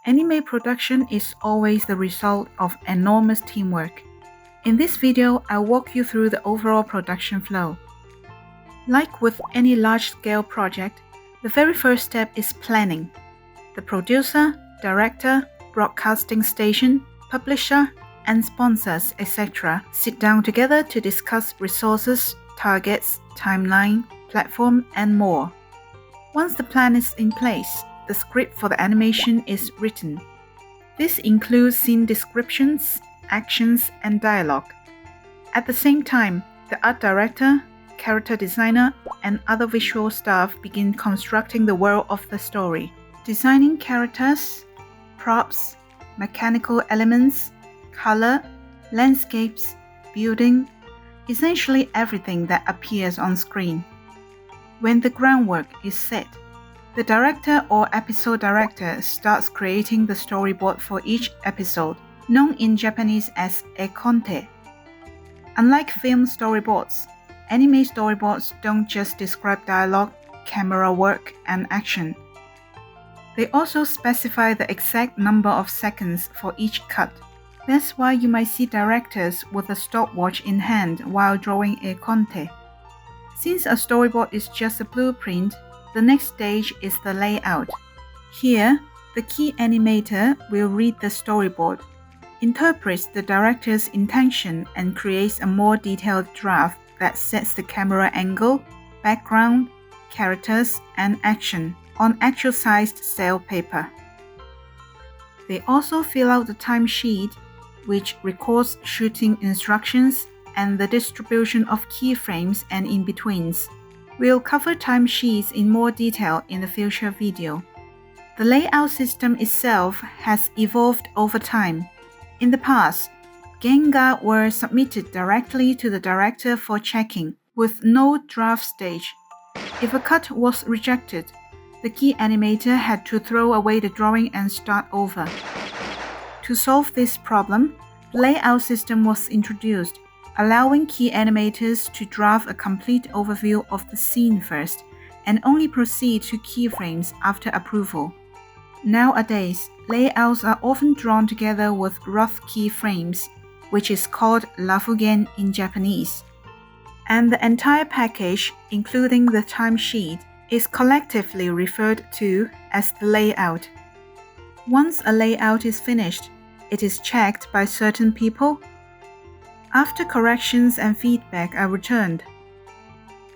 Anime production is always the result of enormous teamwork. In this video, I'll walk you through the overall production flow. Like with any large-scale project, the very first step is planning. The producer, director, broadcasting station, publisher, and sponsors, etc. sit down together to discuss resources, targets, timeline, platform, and more. Once the plan is in place, the script for the animation is written. This includes scene descriptions, actions, and dialogue. At the same time, the art director, character designer, and other visual staff begin constructing the world of the story, designing characters, props, mechanical elements, color, landscapes, building, essentially everything that appears on screen. When the groundwork is set, the director or episode director starts creating the storyboard for each episode, known in Japanese as e contè. Unlike film storyboards, anime storyboards don't just describe dialogue, camera work, and action. They also specify the exact number of seconds for each cut. That's why you might see directors with a stopwatch in hand while drawing e contè. Since a storyboard is just a blueprint, the next stage is the layout. Here, the key animator will read the storyboard, interprets the director's intention, and creates a more detailed draft that sets the camera angle, background, characters, and action on actual-sized cell paper. They also fill out the timesheet, which records shooting instructions and the distribution of keyframes and in-betweens. We'll cover timesheets in more detail in the future video. The layout system itself has evolved over time. In the past, Genga were submitted directly to the director for checking, with no draft stage. If a cut was rejected, the key animator had to throw away the drawing and start over. To solve this problem, the layout system was introduced, allowing key animators to draft a complete overview of the scene first, and only proceed to keyframes after approval. Nowadays, layouts are often drawn together with rough keyframes, which is called rafugen in Japanese. And the entire package, including the timesheet, is collectively referred to as the layout. Once a layout is finished, it is checked by certain people. After corrections and feedback are returned,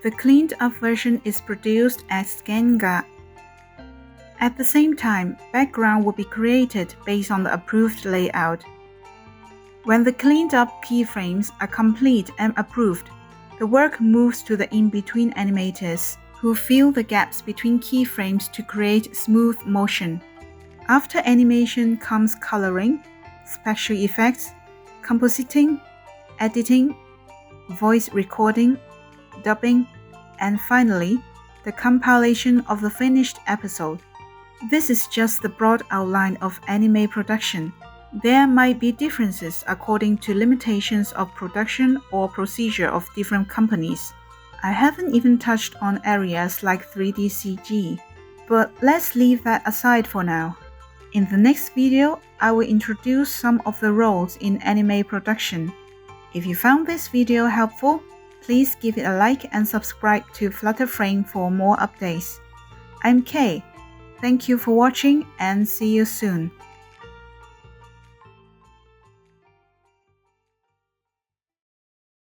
the cleaned-up version is produced as Genga. At the same time, background will be created based on the approved layout. When the cleaned-up keyframes are complete and approved, the work moves to the in-between animators, who fill the gaps between keyframes to create smooth motion. After animation comes coloring, special effects, compositing, editing, voice recording, dubbing, and finally, the compilation of the finished episode. This is just the broad outline of anime production. There might be differences according to limitations of production or procedure of different companies. I haven't even touched on areas like 3D CG, but let's leave that aside for now. In the next video, I will introduce some of the roles in anime production. If you found this video helpful, please give it a like and subscribe to Flutterframe for more updates. I'm Kay. Thank you for watching and see you soon.